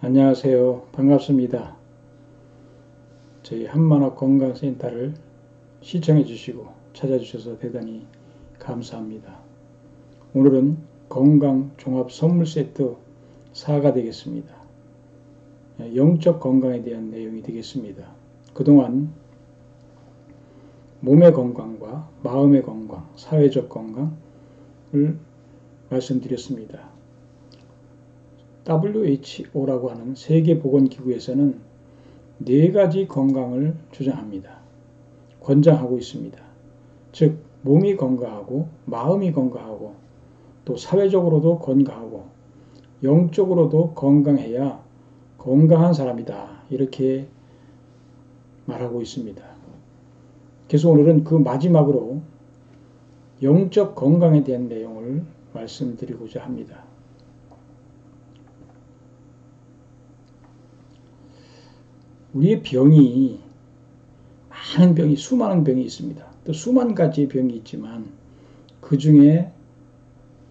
안녕하세요. 반갑습니다. 저희 한만화 건강센터를 시청해 주시고 찾아주셔서 대단히 감사합니다. 오늘은 건강 종합 선물 세트 4가 되겠습니다. 영적 건강에 대한 내용이 되겠습니다. 그동안 몸의 건강과 마음의 건강, 사회적 건강을 말씀드렸습니다. WHO라고 하는 세계보건기구에서는 4가지 건강을 주장합니다. 권장하고 있습니다. 즉 몸이 건강하고 마음이 건강하고 또 사회적으로도 건강하고 영적으로도 건강해야 건강한 사람이다. 이렇게 말하고 있습니다. 그래서 오늘은 그 마지막으로 영적 건강에 대한 내용을 말씀드리고자 합니다. 우리의 병이 많은 병이 수많은 병이 있습니다. 또 수만 가지의 병이 있지만 그 중에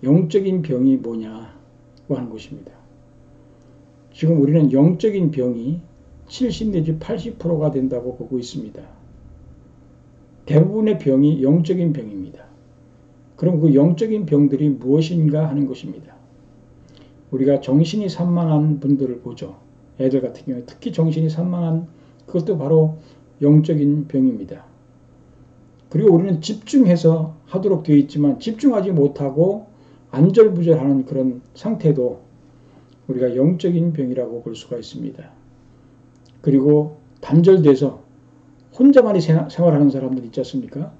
영적인 병이 뭐냐고 하는 것입니다. 지금 우리는 영적인 병이 70 내지 80%가 된다고 보고 있습니다. 대부분의 병이 영적인 병입니다. 그럼 그 영적인 병들이 무엇인가 하는 것입니다. 우리가 정신이 산만한 분들을 보죠. 애들 같은 경우에 특히 정신이 산만한 그것도 바로 영적인 병입니다. 그리고 우리는 집중해서 하도록 되어 있지만 집중하지 못하고 안절부절하는 그런 상태도 우리가 영적인 병이라고 볼 수가 있습니다. 그리고 단절돼서 혼자만이 생활하는 사람들 있지 않습니까?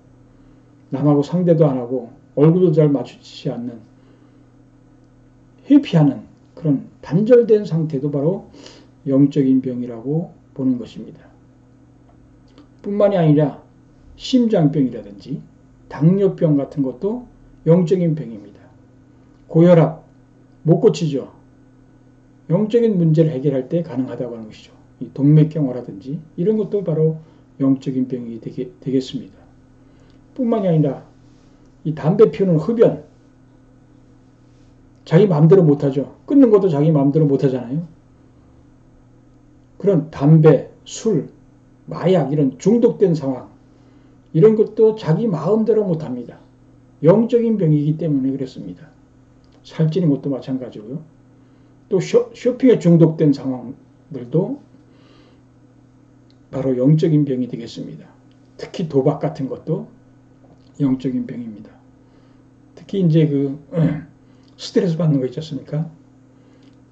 남하고 상대도 안 하고 얼굴도 잘 맞추지 않는 회피하는 그런 단절된 상태도 바로 영적인 병이라고 보는 것입니다. 뿐만이 아니라 심장병이라든지 당뇨병 같은 것도 영적인 병입니다. 고혈압 못 고치죠. 영적인 문제를 해결할 때 가능하다고 하는 것이죠. 이 동맥경화라든지 이런 것도 바로 영적인 병이 되겠습니다. 뿐만이 아니라 이 담배 피우는 흡연 자기 마음대로 못하죠. 끊는 것도 자기 마음대로 못하잖아요. 그런 담배, 술, 마약 이런 중독된 상황 이런 것도 자기 마음대로 못합니다. 영적인 병이기 때문에 그렇습니다. 살찌는 것도 마찬가지고요. 또 쇼핑에 중독된 상황들도 바로 영적인 병이 되겠습니다. 특히 도박 같은 것도 영적인 병입니다. 특히 이제 그 스트레스 받는 거 있지 않습니까?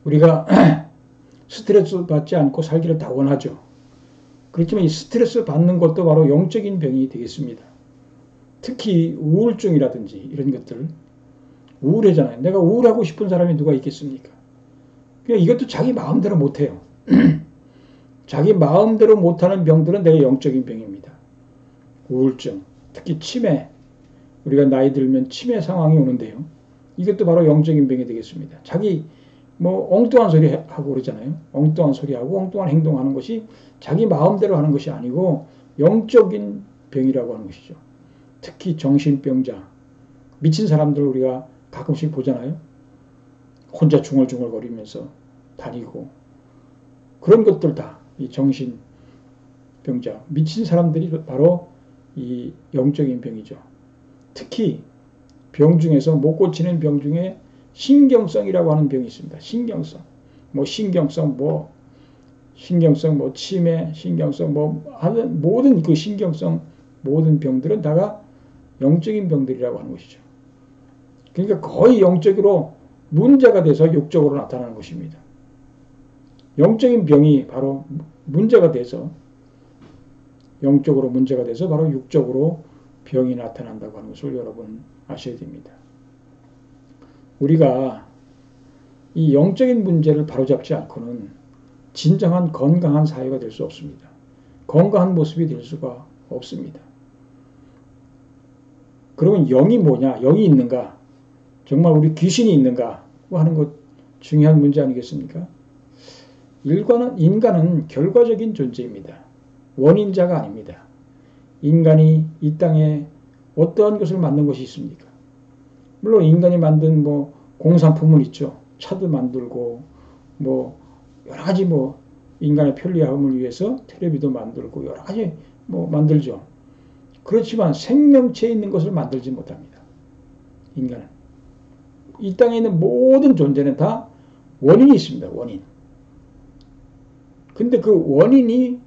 우리가 스트레스 받지 않고 살기를 다 원하죠. 그렇지만 이 스트레스 받는 것도 바로 영적인 병이 되겠습니다. 특히 우울증이라든지 이런 것들 우울하잖아요. 내가 우울하고 싶은 사람이 누가 있겠습니까? 그러니까 이것도 자기 마음대로 못해요. 자기 마음대로 못하는 병들은 내가 영적인 병입니다. 우울증, 특히 치매, 우리가 나이 들면 치매 상황이 오는데요. 이것도 바로 영적인 병이 되겠습니다. 자기 엉뚱한 소리 하고 그러잖아요. 엉뚱한 소리 하고 엉뚱한 행동하는 것이 자기 마음대로 하는 것이 아니고 영적인 병이라고 하는 것이죠. 특히 정신병자, 미친 사람들 우리가 가끔씩 보잖아요. 혼자 중얼중얼거리면서 다니고 그런 것들 다 이 정신병자, 미친 사람들이 바로 이 영적인 병이죠. 특히 병 중에서 못 고치는 병 중에 신경성이라고 하는 병이 있습니다. 신경성, 치매, 신경성 모든 그 신경성 모든 병들은 다가 영적인 병들이라고 하는 것이죠. 그러니까 거의 영적으로 문제가 돼서 육적으로 나타나는 것입니다. 영적인 병이 바로 문제가 돼서 영적으로 문제가 돼서 바로 육적으로 병이 나타난다고 하는 것을 여러분 아셔야 됩니다. 우리가 이 영적인 문제를 바로잡지 않고는 진정한 건강한 사회가 될 수 없습니다. 건강한 모습이 될 수가 없습니다. 그러면 영이 뭐냐? 영이 있는가? 정말 우리 귀신이 있는가? 하는 것 중요한 문제 아니겠습니까? 인간은 결과적인 존재입니다. 원인자가 아닙니다. 인간이 이 땅에 어떠한 것을 만든 것이 있습니까? 물론 인간이 만든 공산품은 있죠. 차도 만들고 여러 가지 뭐 인간의 편리함을 위해서 텔레비도 만들고 여러 가지 뭐 만들죠. 그렇지만 생명체에 있는 것을 만들지 못합니다. 인간은. 이 땅에 있는 모든 존재는 다 원인이 있습니다. 원인. 근데 그 원인이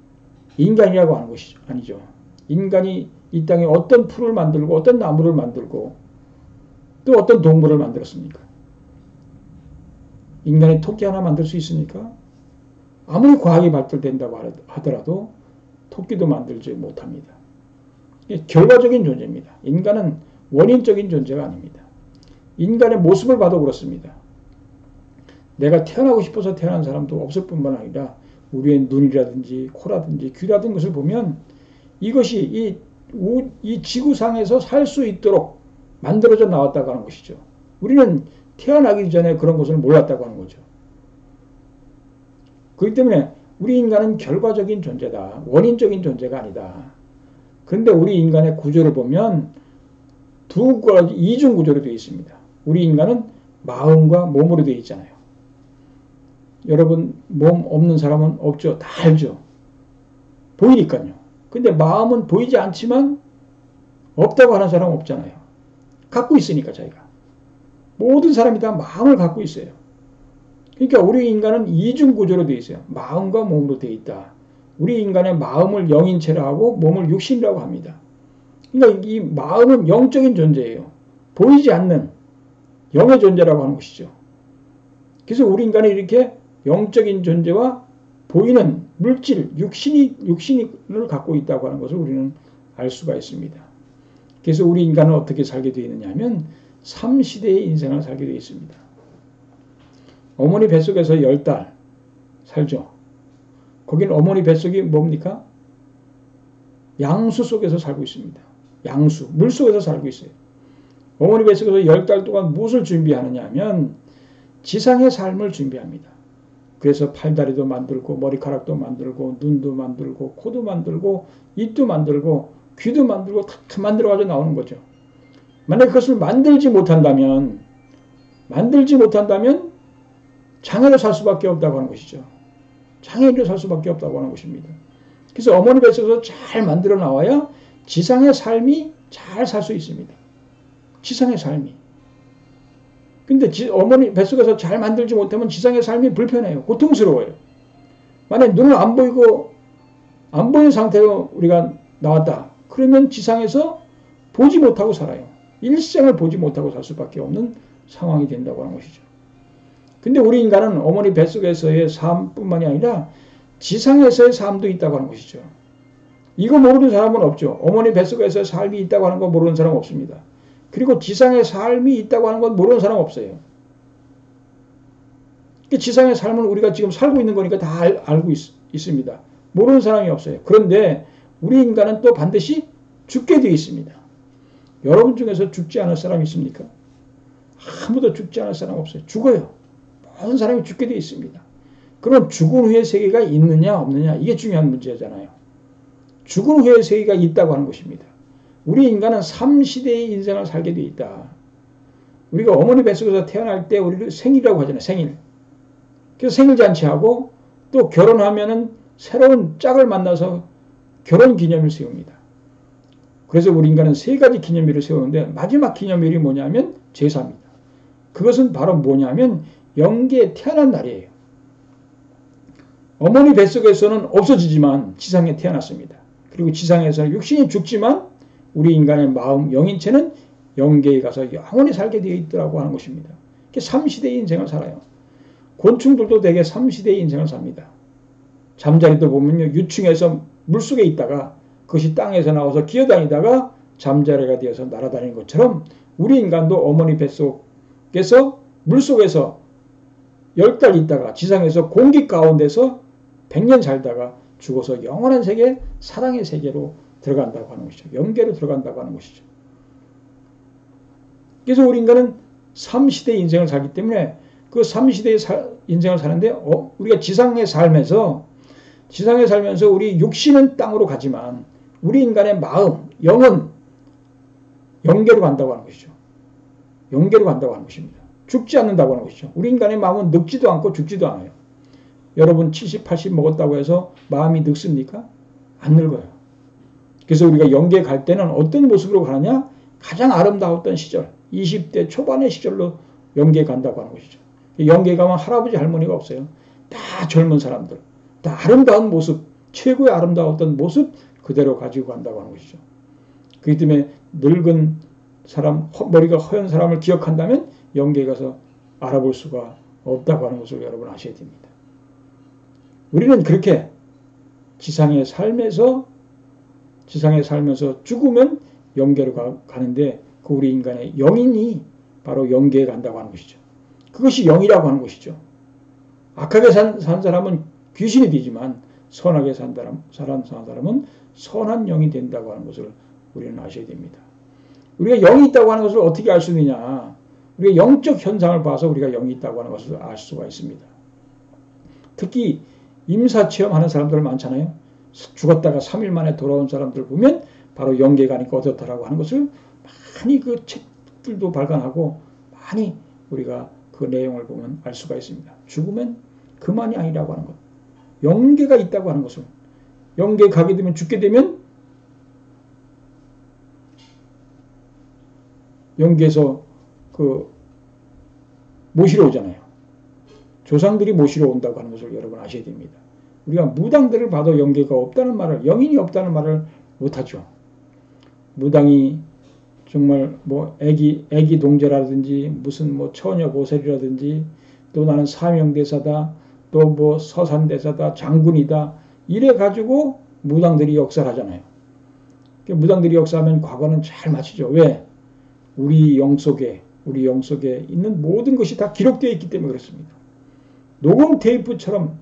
인간이라고 하는 것이죠. 아니죠. 인간이 이 땅에 어떤 풀을 만들고 어떤 나무를 만들고 또 어떤 동물을 만들었습니까? 인간이 토끼 하나 만들 수 있습니까? 아무리 과학이 발달된다고 하더라도 토끼도 만들지 못합니다. 결과적인 존재입니다. 인간은 원인적인 존재가 아닙니다. 인간의 모습을 봐도 그렇습니다. 내가 태어나고 싶어서 태어난 사람도 없을 뿐만 아니라 우리의 눈이라든지 코라든지 귀라든지 것을 보면 이것이 이 지구상에서 살 수 있도록 만들어져 나왔다고 하는 것이죠. 우리는 태어나기 전에 그런 것을 몰랐다고 하는 거죠. 그렇기 때문에 우리 인간은 결과적인 존재다. 원인적인 존재가 아니다. 그런데 우리 인간의 구조를 보면 두 가지 이중 구조로 되어 있습니다. 우리 인간은 마음과 몸으로 되어 있잖아요. 여러분 몸 없는 사람은 없죠. 다 알죠. 보이니까요. 근데 마음은 보이지 않지만 없다고 하는 사람은 없잖아요. 갖고 있으니까 자기가. 모든 사람이 다 마음을 갖고 있어요. 그러니까 우리 인간은 이중 구조로 되어 있어요. 마음과 몸으로 되어 있다. 우리 인간의 마음을 영인체라 하고 몸을 육신이라고 합니다. 그러니까 이 마음은 영적인 존재예요. 보이지 않는 영의 존재라고 하는 것이죠. 그래서 우리 인간이 이렇게 영적인 존재와 보이는 물질, 육신을 갖고 있다고 하는 것을 우리는 알 수가 있습니다. 그래서 우리 인간은 어떻게 살게 되어 있느냐 하면 3시대의 인생을 살게 되어 있습니다. 어머니 뱃속에서 10달 살죠. 거긴 어머니 뱃속이 뭡니까? 양수 속에서 살고 있습니다. 양수, 물 속에서 살고 있어요. 어머니 뱃속에서 10달 동안 무엇을 준비하느냐 하면 지상의 삶을 준비합니다. 그래서 팔다리도 만들고 머리카락도 만들고 눈도 만들고 코도 만들고 입도 만들고 귀도 만들고 다 만들어가지고 나오는 거죠. 만약 그것을 만들지 못한다면 장애로 살 수밖에 없다고 하는 것이죠. 장애인으로 살 수밖에 없다고 하는 것입니다. 그래서 어머니 뱃속에서 잘 만들어 나와야 지상의 삶이 잘 살 수 있습니다. 지상의 삶이. 근데 어머니 뱃속에서 잘 만들지 못하면 지상의 삶이 불편해요. 고통스러워요. 만약 눈을 안 보이는 상태로 우리가 나왔다. 그러면 지상에서 보지 못하고 살아요. 일생을 보지 못하고 살 수밖에 없는 상황이 된다고 하는 것이죠. 근데 우리 인간은 어머니 뱃속에서의 삶뿐만이 아니라 지상에서의 삶도 있다고 하는 것이죠. 이거 모르는 사람은 없죠. 어머니 뱃속에서의 삶이 있다고 하는 거 모르는 사람은 없습니다. 그리고 지상의 삶이 있다고 하는 건 모르는 사람 없어요. 지상의 삶은 우리가 지금 살고 있는 거니까 다 알고 있습니다. 모르는 사람이 없어요. 그런데 우리 인간은 또 반드시 죽게 되어 있습니다. 여러분 중에서 죽지 않을 사람 있습니까? 아무도 죽지 않을 사람 없어요. 죽어요. 모든 사람이 죽게 되어 있습니다. 그럼 죽은 후의 세계가 있느냐 없느냐 이게 중요한 문제잖아요. 죽은 후의 세계가 있다고 하는 것입니다. 우리 인간은 3시대의 인생을 살게 되어 있다. 우리가 어머니 뱃속에서 태어날 때 우리를 생일이라고 하잖아요. 생일. 그래서 생일잔치하고 또 결혼하면은 새로운 짝을 만나서 결혼기념일 세웁니다. 그래서 우리 인간은 3가지 기념일을 세우는데 마지막 기념일이 뭐냐면 제사입니다. 그것은 바로 뭐냐면 영계에 태어난 날이에요. 어머니 뱃속에서는 없어지지만 지상에 태어났습니다. 그리고 지상에서는 육신이 죽지만 우리 인간의 마음, 영인체는 영계에 가서 영원히 살게 되어 있더라고 하는 것입니다. 3시대의 인생을 살아요. 곤충들도 대개 3시대의 인생을 삽니다. 잠자리도 보면요. 유충에서 물속에 있다가 그것이 땅에서 나와서 기어다니다가 잠자리가 되어서 날아다니는 것처럼 우리 인간도 어머니 뱃속에서 물속에서 10달 있다가 지상에서 공기 가운데서 100년 살다가 죽어서 영원한 세계, 사랑의 세계로 들어간다고 하는 것이죠. 영계로 들어간다고 하는 것이죠. 그래서 우리 인간은 3시대의 인생을 살기 때문에 그 3시대의 인생을 사는데 우리가 지상에 살면서 우리 육신은 땅으로 가지만 우리 인간의 마음, 영은 영계로 간다고 하는 것이죠. 영계로 간다고 하는 것입니다. 죽지 않는다고 하는 것이죠. 우리 인간의 마음은 늙지도 않고 죽지도 않아요. 여러분 70, 80 먹었다고 해서 마음이 늙습니까? 안 늙어요. 그래서 우리가 영계 갈 때는 어떤 모습으로 가느냐? 가장 아름다웠던 시절, 20대 초반의 시절로 영계 간다고 하는 것이죠. 영계 가면 할아버지 할머니가 없어요. 다 젊은 사람들, 다 아름다운 모습, 최고의 아름다웠던 모습 그대로 가지고 간다고 하는 것이죠. 그렇기 때문에 늙은 사람, 머리가 허연 사람을 기억한다면 영계에 가서 알아볼 수가 없다고 하는 것을 여러분 아셔야 됩니다. 우리는 그렇게 지상에 살면서 죽으면 영계로 가는데 그 우리 인간의 영인이 바로 영계에 간다고 하는 것이죠. 그것이 영이라고 하는 것이죠. 악하게 산 사람은 귀신이 되지만 선하게 산 사람은 선한 영이 된다고 하는 것을 우리는 아셔야 됩니다. 우리가 영이 있다고 하는 것을 어떻게 알 수 있느냐? 우리가 영적 현상을 봐서 우리가 영이 있다고 하는 것을 알 수가 있습니다. 특히 임사체험하는 사람들 많잖아요. 죽었다가 3일 만에 돌아온 사람들 보면 바로 영계 가니까 어떻다라고 하는 것을 많이 그 책들도 발간하고 많이 우리가 그 내용을 보면 알 수가 있습니다. 죽으면 그만이 아니라고 하는 것. 영계가 있다고 하는 것을. 영계 가게 되면 죽게 되면 영계에서 그 모시러 오잖아요. 조상들이 모시러 온다고 하는 것을 여러분 아셔야 됩니다. 우리가 무당들을 봐도 영계가 없다는 말을, 영인이 없다는 말을 못하죠. 무당이 정말 뭐 애기 동제라든지 무슨 뭐 처녀 보살이라든지 또 나는 사명대사다 또 뭐 서산대사다 장군이다 이래 가지고 무당들이 역사를 하잖아요. 무당들이 역사하면 과거는 잘 맞히죠. 왜? 우리 영 속에 있는 모든 것이 다 기록되어 있기 때문에 그렇습니다. 녹음 테이프처럼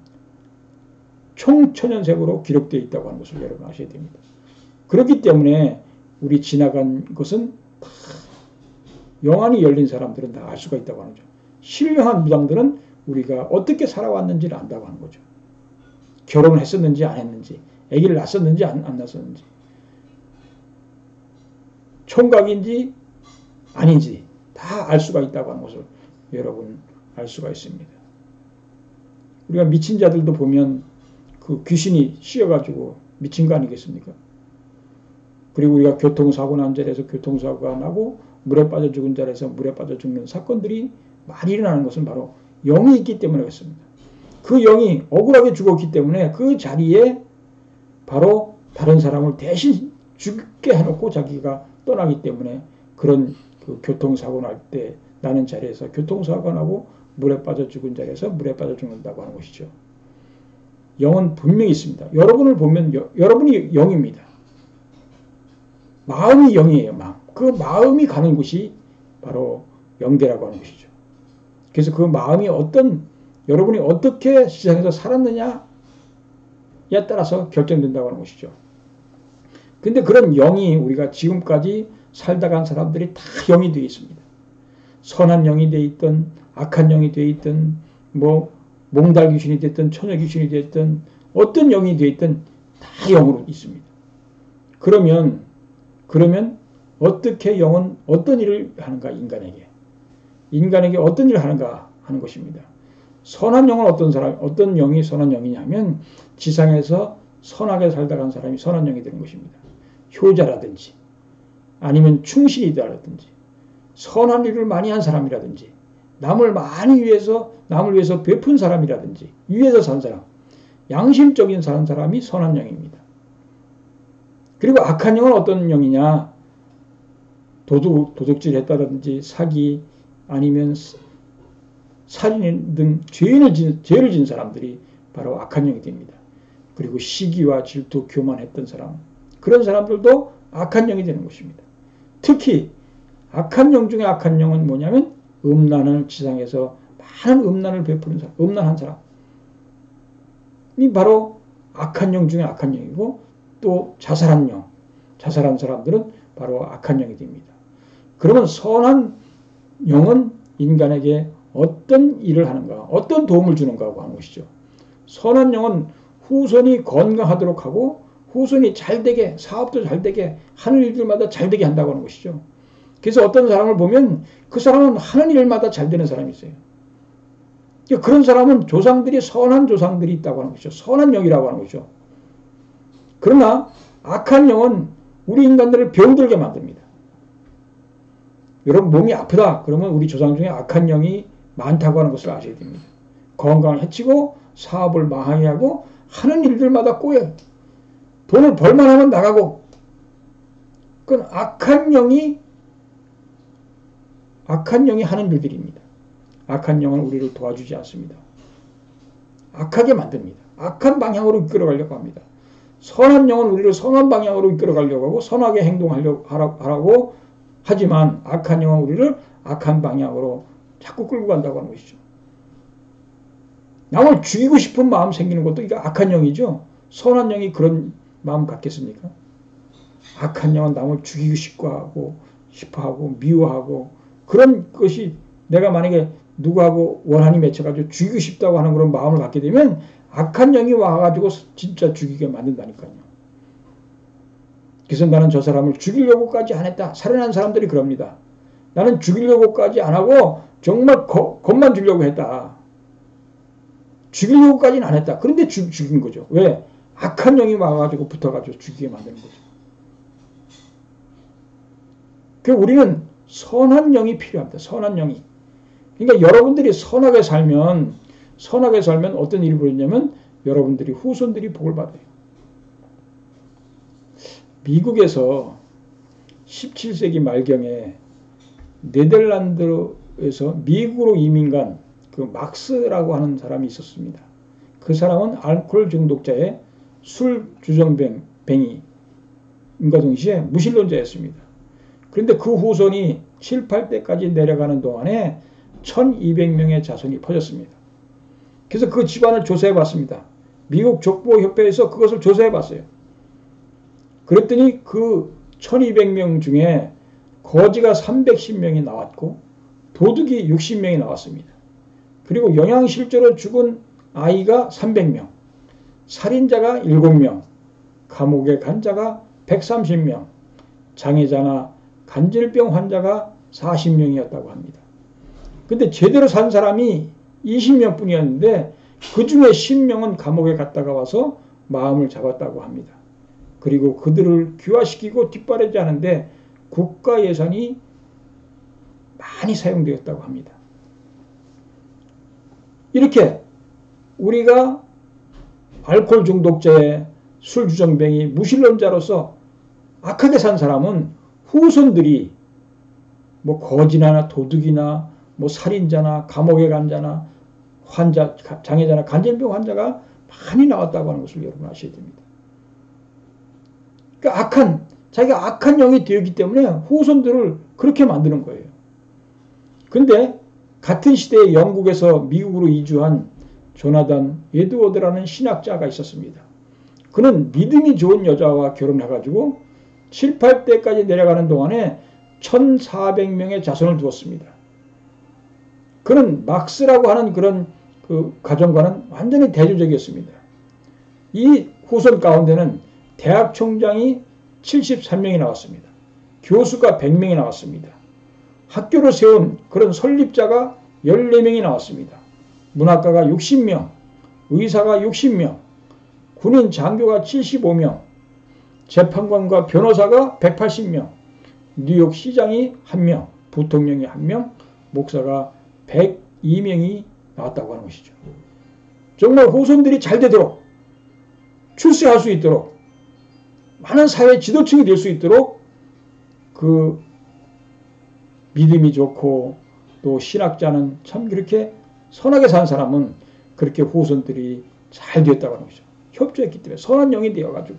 총천연색으로 기록되어 있다고 하는 것을 여러분 아셔야 됩니다. 그렇기 때문에 우리 지나간 것은 다 영안이 열린 사람들은 다 알 수가 있다고 하는 거죠. 신령한 무당들은 우리가 어떻게 살아왔는지를 안다고 하는 거죠. 결혼을 했었는지 안 했는지, 아기를 낳았었는지 안 낳았었는지, 총각인지 아닌지 다 알 수가 있다고 하는 것을 여러분 알 수가 있습니다. 우리가 미친 자들도 보면 그 귀신이 씌어가지고 미친 거 아니겠습니까? 그리고 우리가 교통사고 난 자리에서 교통사고가 나고 물에 빠져 죽은 자리에서 물에 빠져 죽는 사건들이 많이 일어나는 것은 바로 영이 있기 때문에 그렇습니다. 그 영이 억울하게 죽었기 때문에 그 자리에 바로 다른 사람을 대신 죽게 해놓고 자기가 떠나기 때문에 그런 그 교통사고 날 때 나는 자리에서 교통사고가 나고 물에 빠져 죽은 자리에서 물에 빠져 죽는다고 하는 것이죠. 영은 분명히 있습니다. 여러분을 보면 여러분이 영입니다. 마음이 영이에요. 그 마음이 가는 곳이 바로 영계라고 하는 것이죠. 그래서 그 마음이 여러분이 어떻게 세상에서 살았느냐에 따라서 결정된다고 하는 것이죠. 근데 그런 영이 우리가 지금까지 살다 간 사람들이 다 영이 되어 있습니다. 선한 영이 되어 있든 악한 영이 되어 있든 뭐 몽달 귀신이 됐든 처녀 귀신이 됐든 어떤 영이 되어 있든 다 영으로 있습니다. 그러면 어떻게 영은 어떤 일을 하는가 인간에게 어떤 일을 하는가 하는 것입니다. 선한 영은 어떤 영이 선한 영이냐면 지상에서 선하게 살다 간 사람이 선한 영이 되는 것입니다. 효자라든지 아니면 충신이다라든지 선한 일을 많이 한 사람이라든지 남을 위해서 베푼 사람이라든지 위에서 산 사람, 양심적인 사는 사람이 선한 영입니다. 그리고 악한 영은 어떤 영이냐? 도둑질 했다든지 사기 아니면 살인 등 죄를 진 사람들이 바로 악한 영이 됩니다. 그리고 시기와 질투, 교만했던 사람, 그런 사람들도 악한 영이 되는 것입니다. 특히 악한 영 중에 악한 영은 뭐냐면 음란을 지상에서 많은 음란을 베푸는 사람, 음란한 사람이 바로 악한 영 중에 악한 영이고 또 자살한 사람들은 바로 악한 영이 됩니다. 그러면 선한 영은 인간에게 어떤 일을 하는가, 어떤 도움을 주는가 하는 것이죠. 선한 영은 후손이 건강하도록 하고 후손이 잘되게, 사업도 잘되게, 하는 일들마다 잘되게 한다고 하는 것이죠. 그래서 어떤 사람을 보면 그 사람은 하는 일마다 잘되는 사람이 있어요. 그런 사람은 조상들이 선한 조상들이 있다고 하는 거죠. 선한 영이라고 하는 거죠. 그러나 악한 영은 우리 인간들을 병들게 만듭니다. 여러분 몸이 아프다 그러면 우리 조상 중에 악한 영이 많다고 하는 것을 아셔야 됩니다. 건강을 해치고 사업을 망하게 하고 하는 일들마다 꼬여요. 돈을 벌만 하면 나가고. 그건 악한 영이 하는 일들입니다. 악한 영은 우리를 도와주지 않습니다. 악하게 만듭니다. 악한 방향으로 이끌어가려고 합니다. 선한 영은 우리를 선한 방향으로 이끌어가려고 하고 선하게 행동하라고 하지만 악한 영은 우리를 악한 방향으로 자꾸 끌고 간다고 하는 것이죠. 남을 죽이고 싶은 마음 생기는 것도 이게 악한 영이죠. 선한 영이 그런 마음 갖겠습니까? 악한 영은 남을 죽이고 싶어 하고 미워하고 그런 것이 내가 만약에 누구하고 원한이 맺혀가지고 죽이고 싶다고 하는 그런 마음을 갖게 되면 악한 영이 와가지고 진짜 죽이게 만든다니까요. 그래서 나는 저 사람을 죽이려고까지 안 했다. 살인한 사람들이 그럽니다. 나는 죽이려고까지 안 하고 정말 겁만 주려고 했다. 죽이려고까지는 안 했다. 그런데 죽인 거죠. 왜? 악한 영이 와가지고 붙어가지고 죽이게 만드는 거죠. 그래서 우리는 선한 영이 필요합니다. 선한 영이. 그러니까 여러분들이 선하게 살면 어떤 일이 벌어지냐면 여러분들이 후손들이 복을 받아요. 미국에서 17세기 말경에 네덜란드에서 미국으로 이민 간 그 막스라고 하는 사람이 있었습니다. 그 사람은 알코올 중독자의 술 주정뱅이인과 동시에 무신론자였습니다. 그런데 그 후손이 7, 8대까지 내려가는 동안에 1200명의 자손이 퍼졌습니다. 그래서 그 집안을 조사해 봤습니다. 미국 족보협회에서 그것을 조사해 봤어요. 그랬더니 그 1200명 중에 거지가 310명이 나왔고 도둑이 60명이 나왔습니다. 그리고 영양실조로 죽은 아이가 300명, 살인자가 7명, 감옥에 간 자가 130명, 장애자나 간질병 환자가 40명이었다고 합니다. 근데 제대로 산 사람이 20명 뿐이었는데 그 중에 10명은 감옥에 갔다가 와서 마음을 잡았다고 합니다. 그리고 그들을 귀화시키고 뒷바라지 하는데 국가 예산이 많이 사용되었다고 합니다. 이렇게 우리가 알코올 중독자의 술주정뱅이 무신론자로서 악하게 산 사람은 후손들이 뭐 거지나 도둑이나 뭐 살인자나 감옥에 간 자나 환자, 장애자나 간질병 환자가 많이 나왔다고 하는 것을 여러분 아셔야 됩니다. 그러니까 자기가 악한 영이 되었기 때문에 후손들을 그렇게 만드는 거예요. 근데 같은 시대에 영국에서 미국으로 이주한 조나단 에드워드라는 신학자가 있었습니다. 그는 믿음이 좋은 여자와 결혼해가지고 7, 8대까지 내려가는 동안에 1400명의 자손을 두었습니다. 그는 막스라고 하는 그런 그 가정과는 완전히 대조적이었습니다. 이 후손 가운데는 대학 총장이 73명이 나왔습니다. 교수가 100명이 나왔습니다. 학교를 세운 그런 설립자가 14명이 나왔습니다. 문학가가 60명, 의사가 60명, 군인 장교가 75명, 재판관과 변호사가 180명, 뉴욕 시장이 1명, 부통령이 1명, 목사가 102명이 나왔다고 하는 것이죠. 정말 후손들이 잘 되도록 출세할 수 있도록 많은 사회 지도층이 될 수 있도록 그 믿음이 좋고 또 신학자는 참 그렇게 선하게 산 사람은 그렇게 후손들이 잘 되었다고 하는 것이죠. 협조했기 때문에 선한 영이 되어가지고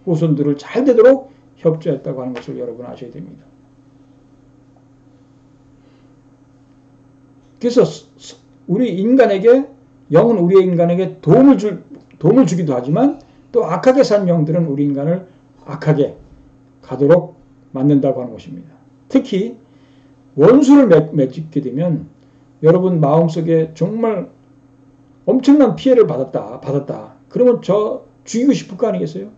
후손들을 잘 되도록 협조했다고 하는 것을 여러분 아셔야 됩니다. 그래서 우리 인간에게 영은 우리 인간에게 도움을 주기도 하지만 또 악하게 산 영들은 우리 인간을 악하게 가도록 만든다고 하는 것입니다. 특히 원수를 맺게 되면 여러분 마음속에 정말 엄청난 피해를 받았다. 그러면 저 죽이고 싶을 거 아니겠어요?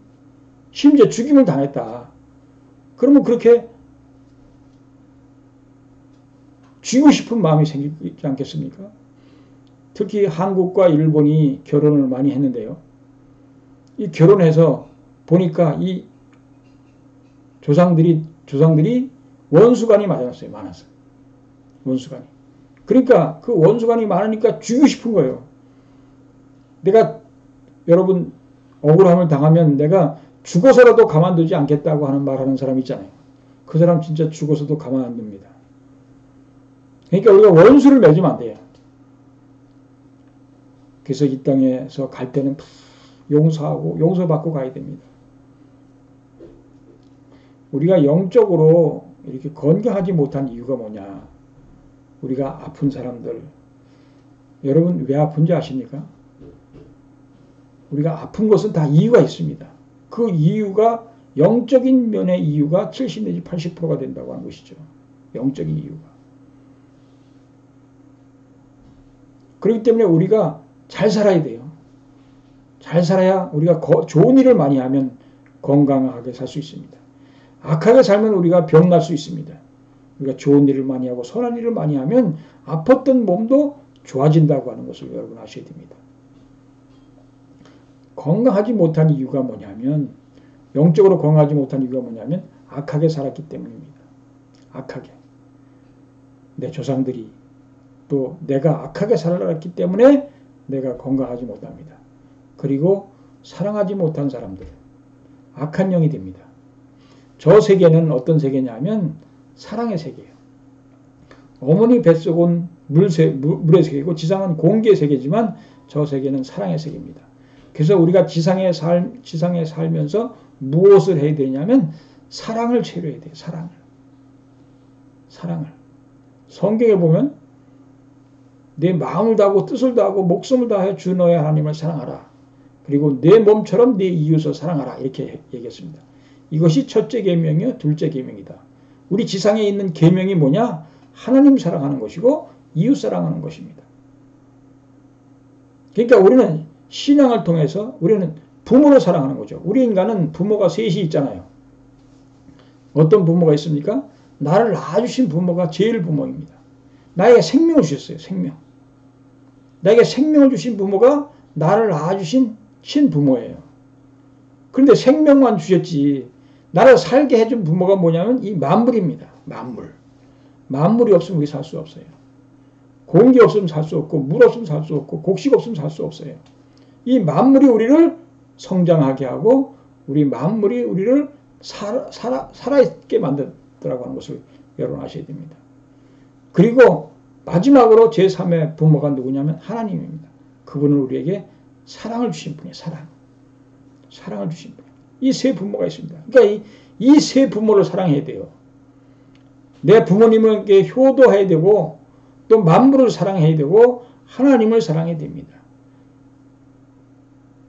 심지어 죽임을 당했다. 그러면 그렇게 죽이고 싶은 마음이 생기지 않겠습니까? 특히 한국과 일본이 결혼을 많이 했는데요. 이 결혼해서 보니까 이 조상들이 원수간이 많았어요. 많아서. 원수간이. 그러니까 그 원수간이 많으니까 죽이고 싶은 거예요. 내가 여러분 억울함을 당하면 내가 죽어서라도 가만두지 않겠다고 하는 말하는 사람 있잖아요. 그 사람 진짜 죽어서도 가만 안 둡니다. 그러니까 우리가 원수를 맺으면 안 돼요. 그래서 이 땅에서 갈 때는 용서하고 용서받고 가야 됩니다. 우리가 영적으로 이렇게 건강하지 못한 이유가 뭐냐? 우리가 아픈 사람들, 여러분 왜 아픈지 아십니까? 우리가 아픈 것은 다 이유가 있습니다. 그 이유가 영적인 면의 이유가 70 내지 80%가 된다고 하는 것이죠. 영적인 이유가. 그렇기 때문에 우리가 잘 살아야 돼요. 잘 살아야 우리가 좋은 일을 많이 하면 건강하게 살 수 있습니다. 악하게 살면 우리가 병날 수 있습니다. 우리가 좋은 일을 많이 하고 선한 일을 많이 하면 아팠던 몸도 좋아진다고 하는 것을 여러분 아셔야 됩니다. 건강하지 못한 이유가 뭐냐면, 영적으로 건강하지 못한 이유가 뭐냐면 악하게 살았기 때문입니다. 악하게. 내 조상들이 또 내가 악하게 살았기 때문에 내가 건강하지 못합니다. 그리고 사랑하지 못한 사람들, 악한 영이 됩니다. 저 세계는 어떤 세계냐면 사랑의 세계예요. 어머니 뱃속은 물의 세계고 지상은 공기의 세계지만 저 세계는 사랑의 세계입니다. 그래서 우리가 지상에 살면서 무엇을 해야 되냐면 사랑을 체류해야 돼요. 사랑을. 성경에 보면 내 마음을 다하고 뜻을 다하고 목숨을 다해 주 너의 하나님을 사랑하라. 그리고 내 몸처럼 내 이웃을 사랑하라. 이렇게 얘기했습니다. 이것이 첫째 계명이요, 둘째 계명이다. 우리 지상에 있는 계명이 뭐냐? 하나님 사랑하는 것이고 이웃 사랑하는 것입니다. 그러니까 우리는 신앙을 통해서 우리는 부모를 사랑하는 거죠. 우리 인간은 부모가 셋이 있잖아요. 어떤 부모가 있습니까? 나를 낳아주신 부모가 제일 부모입니다. 나에게 생명을 주셨어요. 생명. 나에게 생명을 주신 부모가 나를 낳아주신 친부모예요. 그런데 생명만 주셨지 나를 살게 해준 부모가 뭐냐면 이 만물입니다. 만물이 없으면 우리 살 수 없어요. 공기 없으면 살 수 없고 물 없으면 살 수 없고 곡식 없으면 살 수 없어요. 이 만물이 우리를 성장하게 하고 우리 만물이 우리를 살아있게 만들더라고 하는 것을 여러분 아셔야 됩니다. 그리고 마지막으로 제3의 부모가 누구냐면 하나님입니다. 그분은 우리에게 사랑을 주신 분이에요. 사랑을 주신 분. 이 세 부모가 있습니다. 그러니까 이 세 부모를 사랑해야 돼요. 내 부모님에게 효도해야 되고 또 만물을 사랑해야 되고 하나님을 사랑해야 됩니다.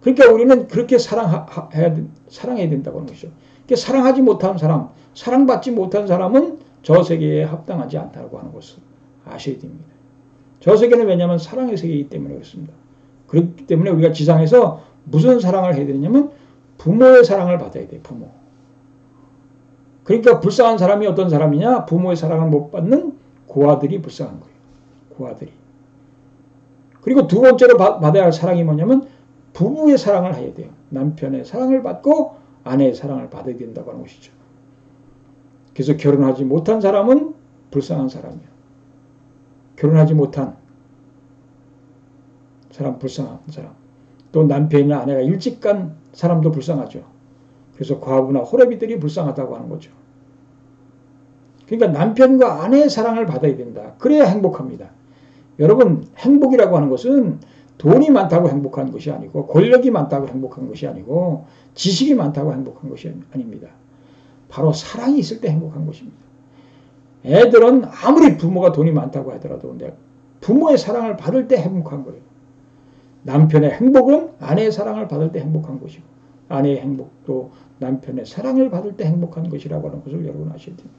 그러니까 우리는 그렇게 사랑해야 된다고 하는 것이죠. 그러니까 사랑하지 못한 사람, 사랑받지 못한 사람은 저 세계에 합당하지 않다고 하는 것을 아셔야 됩니다. 저 세계는 왜냐하면 사랑의 세계이기 때문에 그렇습니다. 그렇기 때문에 우리가 지상에서 무슨 사랑을 해야 되냐면 부모의 사랑을 받아야 돼요. 부모. 그러니까 불쌍한 사람이 어떤 사람이냐? 부모의 사랑을 못 받는 고아들이 불쌍한 거예요. 고아들이. 그리고 두 번째로 받아야 할 사랑이 뭐냐면 부부의 사랑을 해야 돼요. 남편의 사랑을 받고 아내의 사랑을 받아야 된다고 하는 것이죠. 그래서 결혼하지 못한 사람은 불쌍한 사람이야. 결혼하지 못한 사람, 불쌍한 사람. 또 남편이나 아내가 일찍 간 사람도 불쌍하죠. 그래서 과부나 호레비들이 불쌍하다고 하는 거죠. 그러니까 남편과 아내의 사랑을 받아야 된다. 그래야 행복합니다. 여러분, 행복이라고 하는 것은 돈이 많다고 행복한 것이 아니고 권력이 많다고 행복한 것이 아니고 지식이 많다고 행복한 것이 아닙니다. 바로 사랑이 있을 때 행복한 것입니다. 애들은 아무리 부모가 돈이 많다고 하더라도 부모의 사랑을 받을 때 행복한 거예요. 남편의 행복은 아내의 사랑을 받을 때 행복한 것이고 아내의 행복도 남편의 사랑을 받을 때 행복한 것이라고 하는 것을 여러분 아셔야 됩니다.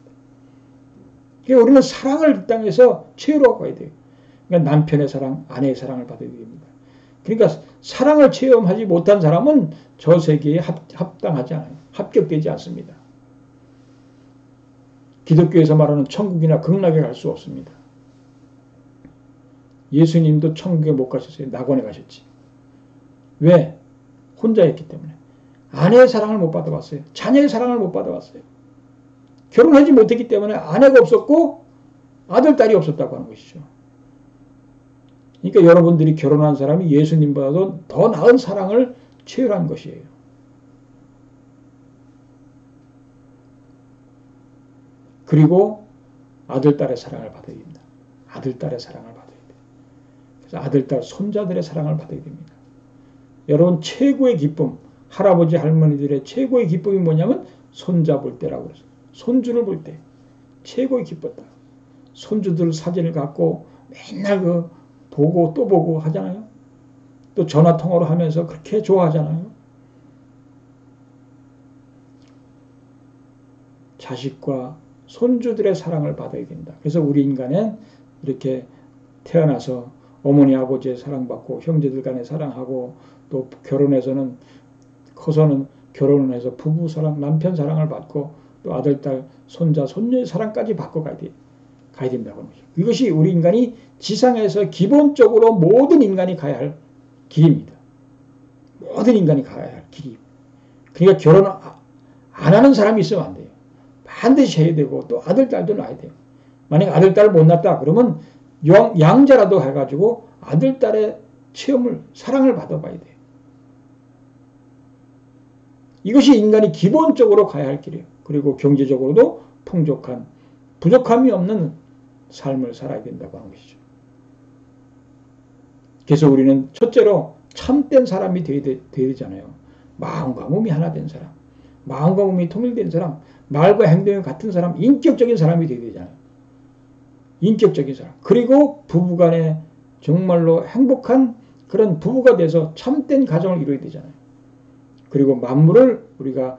그러니까 우리는 사랑을 이 땅에서 체험하고 가야 돼요. 그러니까 남편의 사랑, 아내의 사랑을 받아야 됩니다. 그러니까 사랑을 체험하지 못한 사람은 저 세계에 합당하지 않아요. 합격되지 않습니다. 기독교에서 말하는 천국이나 극락에 갈 수 없습니다. 예수님도 천국에 못 가셨어요. 낙원에 가셨지. 왜? 혼자였기 때문에. 아내의 사랑을 못 받아봤어요. 자녀의 사랑을 못 받아봤어요. 결혼하지 못했기 때문에 아내가 없었고 아들, 딸이 없었다고 하는 것이죠. 그러니까 여러분들이 결혼한 사람이 예수님보다도 더 나은 사랑을 체험한 것이에요. 그리고 아들, 딸의 사랑을 받아야 됩니다. 아들, 딸의 사랑을 받아야 돼요. 그래서 아들, 딸, 손자들의 사랑을 받아야 됩니다. 여러분 최고의 기쁨, 할아버지, 할머니들의 최고의 기쁨이 뭐냐면 손자 볼 때라고 그랬어요. 손주를 볼 때 최고의 기뻤다. 손주들 사진을 갖고 맨날 보고 또 보고 하잖아요. 또 전화 통화로 하면서 그렇게 좋아하잖아요. 자식과 손주들의 사랑을 받아야 된다. 그래서 우리 인간은 이렇게 태어나서 어머니 아버지의 사랑받고 형제들 간에 사랑하고 또 결혼해서는 커서는 결혼을 해서 부부 사랑, 남편 사랑을 받고 또 아들, 딸, 손자, 손녀의 사랑까지 받고 가야 된다고 하는 거죠. 이것이 우리 인간이 지상에서 기본적으로 모든 인간이 가야 할 길입니다. 모든 인간이 가야 할 길이. 그러니까 결혼 안 하는 사람이 있으면 안 돼요. 반드시 해야 되고 또 아들, 딸도 낳아야 돼요. 만약 아들, 딸을 못 낳았다 그러면 양자라도 해가지고 아들, 딸의 체험을, 사랑을 받아봐야 돼요. 이것이 인간이 기본적으로 가야 할 길이에요. 그리고 경제적으로도 풍족한, 부족함이 없는 삶을 살아야 된다고 하는 것이죠. 그래서 우리는 첫째로 참된 사람이 되어야 되잖아요. 마음과 몸이 하나 된 사람, 마음과 몸이 통일된 사람, 말과 행동이 같은 사람, 인격적인 사람이 되어야 되잖아요. 인격적인 사람. 그리고 부부간에 정말로 행복한 그런 부부가 돼서 참된 가정을 이루어야 되잖아요. 그리고 만물을 우리가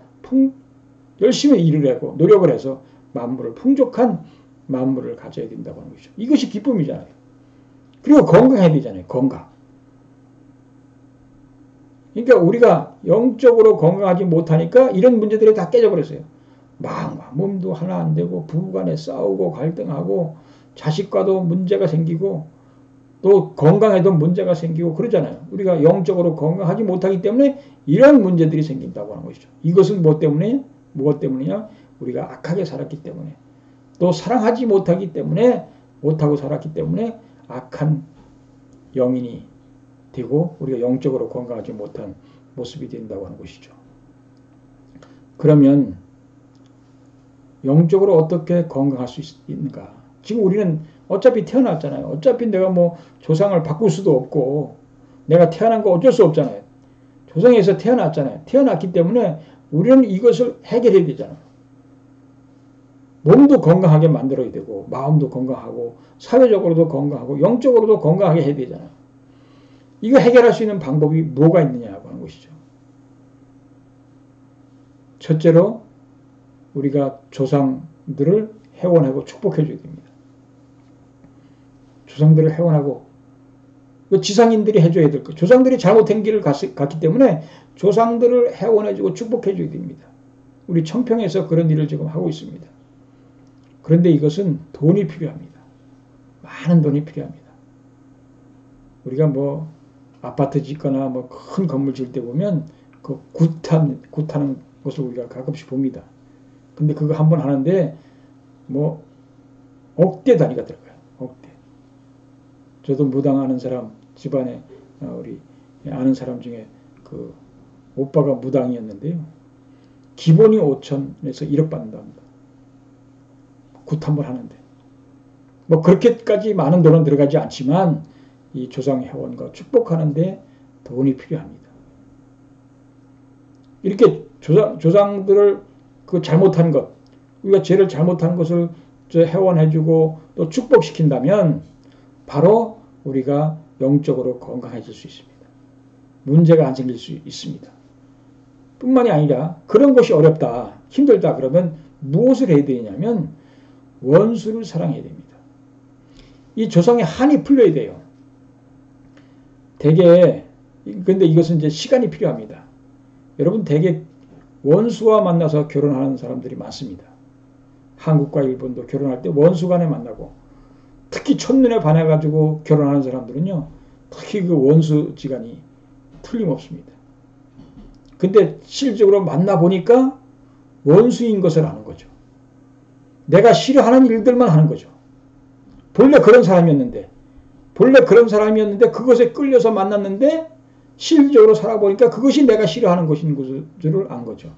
열심히 일을 하고 노력을 해서 만물을 풍족한 만물을 가져야 된다고 하는 것이죠. 이것이 기쁨이잖아요. 그리고 건강해야 되잖아요. 건강. 그러니까 우리가 영적으로 건강하지 못하니까 이런 문제들이 다 깨져버렸어요. 마음과 몸도 하나 안 되고 부부간에 싸우고 갈등하고 자식과도 문제가 생기고 또 건강에도 문제가 생기고 그러잖아요. 우리가 영적으로 건강하지 못하기 때문에 이런 문제들이 생긴다고 하는 것이죠. 이것은 무엇 때문이냐? 우리가 악하게 살았기 때문에 또 사랑하지 못하기 때문에 못하고 살았기 때문에 악한 영인이 되고 우리가 영적으로 건강하지 못한 모습이 된다고 하는 것이죠. 그러면 영적으로 어떻게 건강할 수 있는가? 지금 우리는 어차피 태어났잖아요. 어차피 내가 뭐 조상을 바꿀 수도 없고 내가 태어난 거 어쩔 수 없잖아요. 조상에서 태어났잖아요. 태어났기 때문에 우리는 이것을 해결해야 되잖아요. 몸도 건강하게 만들어야 되고 마음도 건강하고 사회적으로도 건강하고 영적으로도 건강하게 해야 되잖아요. 이거 해결할 수 있는 방법이 뭐가 있느냐고 하는 것이죠. 첫째로 우리가 조상들을 회원하고 축복해 줘야 됩니다. 조상들을 회원하고 지상인들이 해줘야 될 것. 조상들이 잘못한 길을 갔기 때문에 조상들을 회원해주고 축복해줘야 됩니다. 우리 청평에서 그런 일을 지금 하고 있습니다. 그런데 이것은 돈이 필요합니다. 많은 돈이 필요합니다. 우리가 뭐 아파트 짓거나 뭐 큰 건물 지을 때 보면 그 굿하는 것을 우리가 가끔씩 봅니다. 근데 그거 한번 하는데 뭐 억대 단위가 들어가요. 억대. 저도 무당하는 사람 집안에 우리 아는 사람 중에 그 오빠가 무당이었는데요. 기본이 5천에서 1억 받는답니다. 굿 한번 하는데. 뭐 그렇게까지 많은 돈은 들어가지 않지만 이 조상 회원과 축복하는데 돈이 필요합니다. 이렇게 조상들을 그 잘못한 것, 우리가 죄를 잘못한 것을 회원해주고 또 축복시킨다면 바로 우리가 영적으로 건강해질 수 있습니다. 문제가 안 생길 수 있습니다. 뿐만이 아니라 그런 것이 어렵다, 힘들다 그러면 무엇을 해야 되냐면 원수를 사랑해야 됩니다. 이 조상의 한이 풀려야 돼요. 대개 근데 이것은 이제 시간이 필요합니다. 여러분 대개 원수와 만나서 결혼하는 사람들이 많습니다. 한국과 일본도 결혼할 때 원수 간에 만나고 특히 첫눈에 반해가지고 결혼하는 사람들은요, 특히 그 원수지간이 틀림없습니다. 근데 실질적으로 만나보니까 원수인 것을 아는 거죠. 내가 싫어하는 일들만 하는 거죠. 본래 그런 사람이었는데 그것에 끌려서 만났는데 실질적으로 살아보니까 그것이 내가 싫어하는 것인 줄을 안 거죠.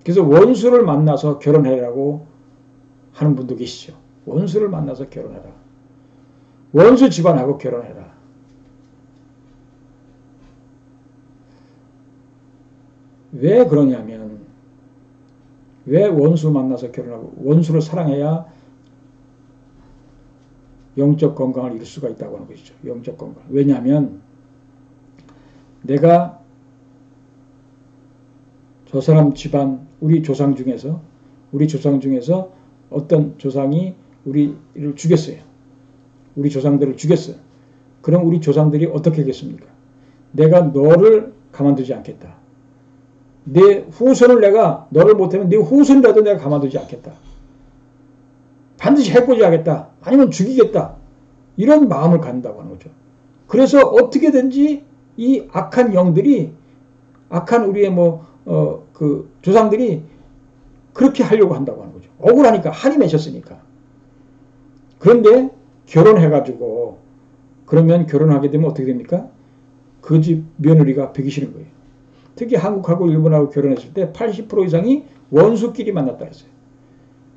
그래서 원수를 만나서 결혼해라고 하는 분도 계시죠. 원수를 만나서 결혼해라. 원수 집안하고 결혼해라. 왜 그러냐면, 왜 원수 만나서 결혼하고 원수를 사랑해야 영적 건강을 이룰 수가 있다고 하는 것이죠. 영적 건강. 왜냐하면 내가 저 사람 집안, 우리 조상 중에서 어떤 조상이 우리를 죽였어요. 우리 조상들을 죽였어요. 그럼 우리 조상들이 어떻게 하겠습니까? 내가 너를 가만두지 않겠다. 내 후손을 내가 너를 못하면 내 후손이라도 내가 가만두지 않겠다. 반드시 해코지 하겠다. 아니면 죽이겠다. 이런 마음을 갖는다고 하는 거죠. 그래서 어떻게든지 이 악한 영들이, 악한 우리의 그 조상들이 그렇게 하려고 한다고 하는 거죠. 억울하니까, 한이 맺혔으니까. 그런데 결혼해가지고, 그러면 결혼하게 되면 어떻게 됩니까? 그 집 며느리가 배기 싫은 거예요. 특히 한국하고 일본하고 결혼했을 때 80% 이상이 원수끼리 만났다 했어요.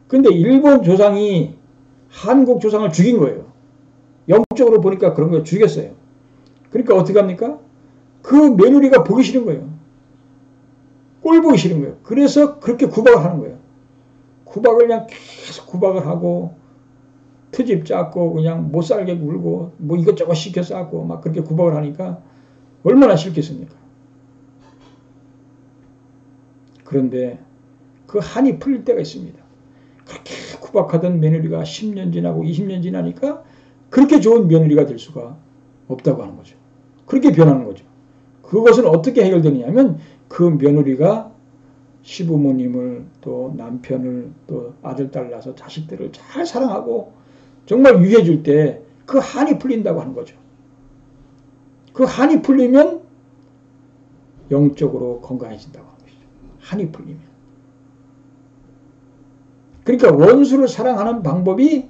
근데 일본 조상이 한국 조상을 죽인 거예요. 영적으로 보니까 그런 거 죽였어요. 그러니까 어떻게 합니까? 그 며느리가 보기 싫은 거예요. 꼴 보기 싫은 거예요. 그래서 그렇게 구박을 하는 거예요. 구박을 그냥 계속 구박을 하고, 트집 잡고, 그냥 못 살게 굴고, 뭐 이것저것 시켜 쌓고, 막 그렇게 구박을 하니까 얼마나 싫겠습니까? 그런데 그 한이 풀릴 때가 있습니다. 그렇게 구박하던 며느리가 10년 지나고 20년 지나니까 그렇게 좋은 며느리가 될 수가 없다고 하는 거죠. 그렇게 변하는 거죠. 그것은 어떻게 해결되느냐면, 그 며느리가 시부모님을 또 남편을 또 아들, 딸 낳아서 자식들을 잘 사랑하고 정말 유해해 줄 때 그 한이 풀린다고 하는 거죠. 그 한이 풀리면 영적으로 건강해진다고 하는 것이죠. 한이 풀리면. 그러니까 원수를 사랑하는 방법이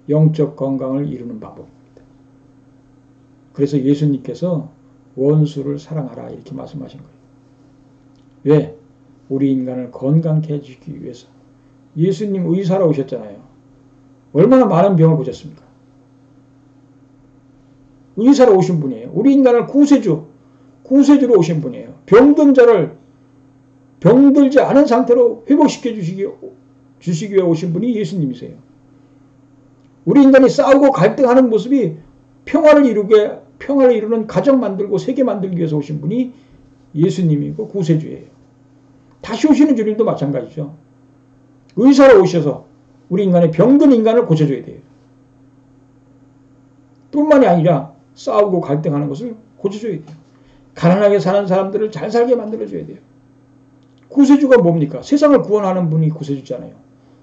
영적 건강을 이루는 방법입니다. 그래서 예수님께서 원수를 사랑하라 이렇게 말씀하신 거예요. 왜? 우리 인간을 건강케 해주기 위해서. 예수님 의사로 오셨잖아요. 얼마나 많은 병을 보셨습니까? 의사로 오신 분이에요. 우리 인간을 구세주로 오신 분이에요. 병든 자를 병들지 않은 상태로 회복시켜 주시기 위해 오신 분이 예수님이세요. 우리 인간이 싸우고 갈등하는 모습이 평화를 이루는 가정 만들고 세계 만들기 위해서 오신 분이 예수님이고 구세주예요. 다시 오시는 주님도 마찬가지죠. 의사로 오셔서 우리 인간의 병든 인간을 고쳐줘야 돼요. 뿐만이 아니라 싸우고 갈등하는 것을 고쳐줘야 돼요. 가난하게 사는 사람들을 잘 살게 만들어줘야 돼요. 구세주가 뭡니까? 세상을 구원하는 분이 구세주잖아요.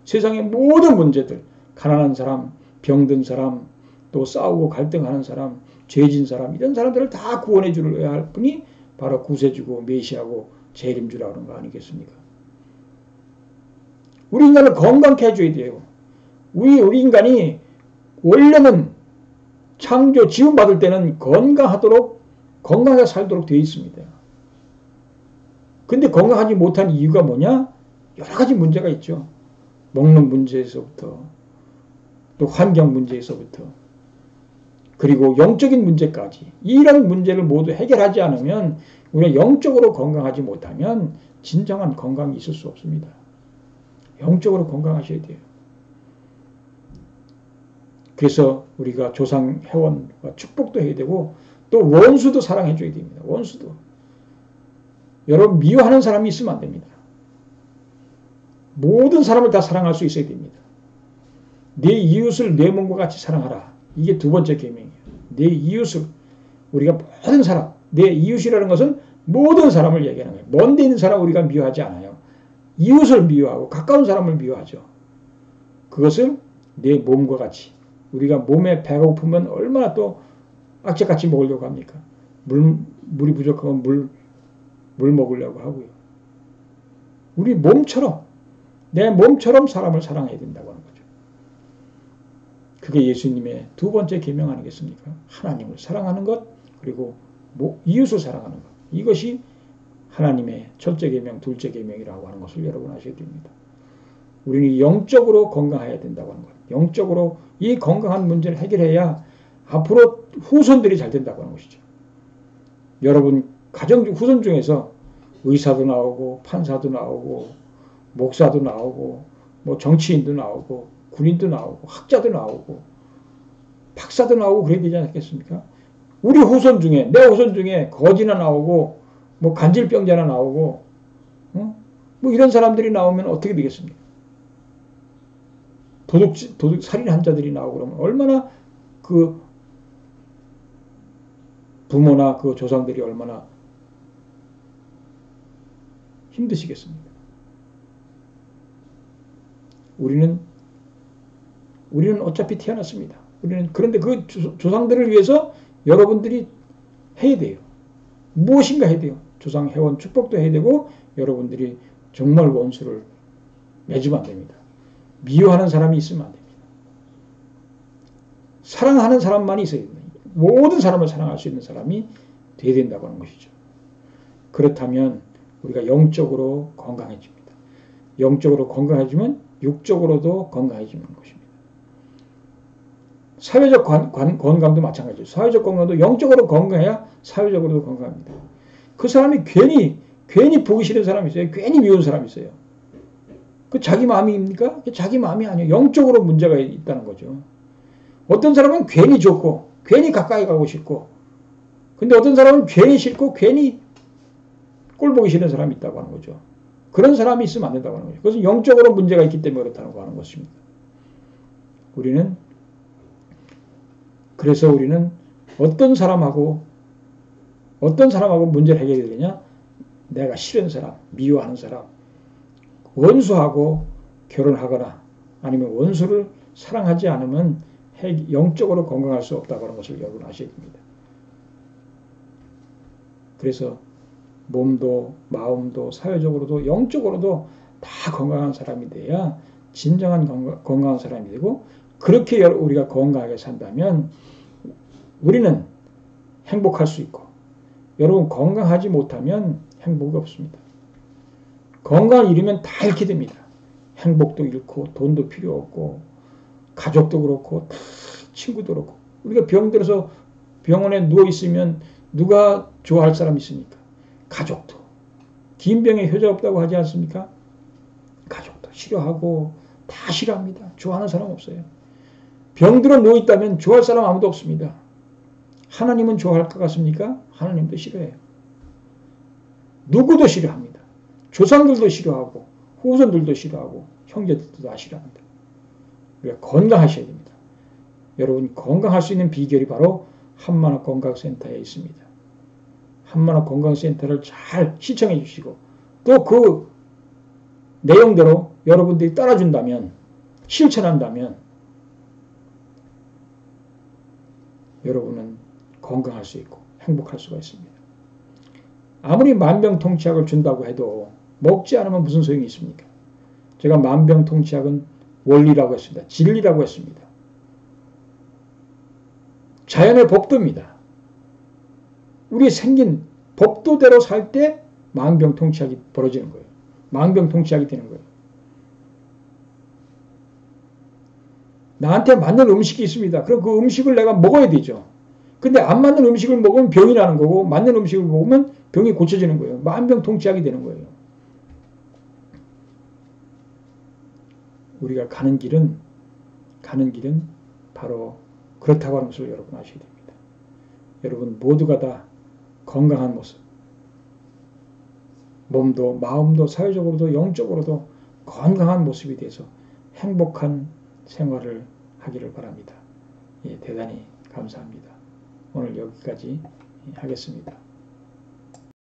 세상의 모든 문제들, 가난한 사람, 병든 사람, 또 싸우고 갈등하는 사람, 죄진 사람, 이런 사람들을 다 구원해 줘야 할 분이 바로 구세주고 메시아고 재림주라고 하는 거 아니겠습니까? 우리 인간을 건강케 해줘야 돼요. 우리 인간이 원래는 창조 지음받을 때는 건강하게 살도록 되어 있습니다. 근데 건강하지 못한 이유가 뭐냐? 여러 가지 문제가 있죠. 먹는 문제에서부터, 또 환경 문제에서부터, 그리고 영적인 문제까지. 이런 문제를 모두 해결하지 않으면, 우리가 영적으로 건강하지 못하면 진정한 건강이 있을 수 없습니다. 영적으로 건강하셔야 돼요. 그래서 우리가 조상 회원과 축복도 해야 되고, 또 원수도 사랑해 줘야 됩니다. 원수도. 여러분, 미워하는 사람이 있으면 안 됩니다. 모든 사람을 다 사랑할 수 있어야 됩니다. 내 이웃을 내 몸과 같이 사랑하라. 이게 두 번째 계명이에요. 내 이웃을, 우리가 모든 사람, 내 이웃이라는 것은 모든 사람을 얘기하는 거예요. 먼 데 있는 사람 우리가 미워하지 않아요. 이웃을 미워하고 가까운 사람을 미워하죠. 그것을 내 몸과 같이 우리가 몸에 배가 고프면 얼마나 또 악착같이 먹으려고 합니까? 물이 부족하면 물 먹으려고 하고요. 우리 몸처럼 내 몸처럼 사람을 사랑해야 된다고 하는 거죠. 그게 예수님의 두 번째 계명 아니겠습니까? 하나님을 사랑하는 것 그리고 이웃을 사랑하는 것. 이것이 하나님의 첫째 계명, 둘째 계명이라고 하는 것을 여러분 아셔야 됩니다. 우리는 영적으로 건강해야 된다고 하는 것. 영적으로 이 건강한 문제를 해결해야 앞으로 후손들이 잘 된다고 하는 것이죠. 여러분 가정 후손 중에서 의사도 나오고 판사도 나오고 목사도 나오고 뭐 정치인도 나오고 군인도 나오고 학자도 나오고 박사도 나오고 그래야 되지 않겠습니까? 우리 후손 중에 내 후손 중에 거지나 나오고 뭐 간질병자나 나오고 뭐 이런 사람들이 나오면 어떻게 되겠습니까? 도둑 살인한 자들이 나오고 그러면 얼마나 그 부모나 그 조상들이 얼마나 힘드시겠습니까? 우리는 어차피 태어났습니다. 그런데 그 조상들을 위해서 여러분들이 해야 돼요. 무엇인가 해야 돼요. 조상 회원 축복도 해야 되고 여러분들이 정말 원수를 맺으면 안 됩니다. 미워하는 사람이 있으면 안 됩니다. 사랑하는 사람만이 있어야 됩니다. 모든 사람을 사랑할 수 있는 사람이 돼야 된다고 하는 것이죠. 그렇다면 우리가 영적으로 건강해집니다. 영적으로 건강해지면 육적으로도 건강해지는 것입니다. 사회적 건강도 마찬가지죠. 사회적 건강도 영적으로 건강해야 사회적으로도 건강합니다. 그 사람이 괜히 보기 싫은 사람이 있어요. 괜히 미운 사람이 있어요. 그 자기 마음입니까? 자기 마음이 아니에요. 영적으로 문제가 있다는 거죠. 어떤 사람은 괜히 좋고 괜히 가까이 가고 싶고 근데 어떤 사람은 괜히 싫고 괜히 꼴 보기 싫은 사람이 있다고 하는 거죠. 그런 사람이 있으면 안 된다고 하는 거죠. 그것은 영적으로 문제가 있기 때문에 그렇다고 하는 것입니다. 그래서 우리는 어떤 사람하고 문제를 해결해야 되느냐? 내가 싫은 사람, 미워하는 사람, 원수하고 결혼하거나 아니면 원수를 사랑하지 않으면 영적으로 건강할 수 없다고 하는 것을 여러분 아셔야 됩니다. 그래서 몸도 마음도 사회적으로도 영적으로도 다 건강한 사람이 돼야 진정한 건강한 사람이 되고 그렇게 우리가 건강하게 산다면 우리는 행복할 수 있고 여러분 건강하지 못하면 행복이 없습니다. 건강을 잃으면 다 잃게 됩니다. 행복도 잃고 돈도 필요 없고 가족도 그렇고 친구도 그렇고 우리가 병들어서 병원에 누워있으면 누가 좋아할 사람이 있습니까? 가족도. 긴 병에 효자 없다고 하지 않습니까? 가족도 싫어하고 다 싫어합니다. 좋아하는 사람 없어요. 병들어 누워있다면 좋아할 사람 아무도 없습니다. 하나님은 좋아할 것 같습니까? 하나님도 싫어해요. 누구도 싫어합니다. 조상들도 싫어하고 후손들도 싫어하고 형제들도 다 싫어합니다. 우리가 건강하셔야 됩니다. 여러분 건강할 수 있는 비결이 바로 한만화 건강센터에 있습니다. 한만화 건강센터를 잘 시청해 주시고 또 그 내용대로 여러분들이 따라준다면 실천한다면 여러분은 건강할 수 있고 행복할 수가 있습니다. 아무리 만병통치약을 준다고 해도 먹지 않으면 무슨 소용이 있습니까? 제가 만병통치약은 원리라고 했습니다. 진리라고 했습니다. 자연의 법도입니다. 우리 생긴 법도대로 살 때 만병통치약이 벌어지는 거예요. 만병통치약이 되는 거예요. 나한테 맞는 음식이 있습니다. 그럼 그 음식을 내가 먹어야 되죠. 근데 안 맞는 음식을 먹으면 병이 나는 거고 맞는 음식을 먹으면 병이 고쳐지는 거예요. 만병통치약이 되는 거예요. 우리가 가는 길은 바로 그렇다고 하는 것을 여러분 아셔야 됩니다. 여러분 모두가 다 건강한 모습, 몸도 마음도 사회적으로도 영적으로도 건강한 모습이 돼서 행복한 생활을 하기를 바랍니다. 예, 대단히 감사합니다. 오늘 여기까지 하겠습니다.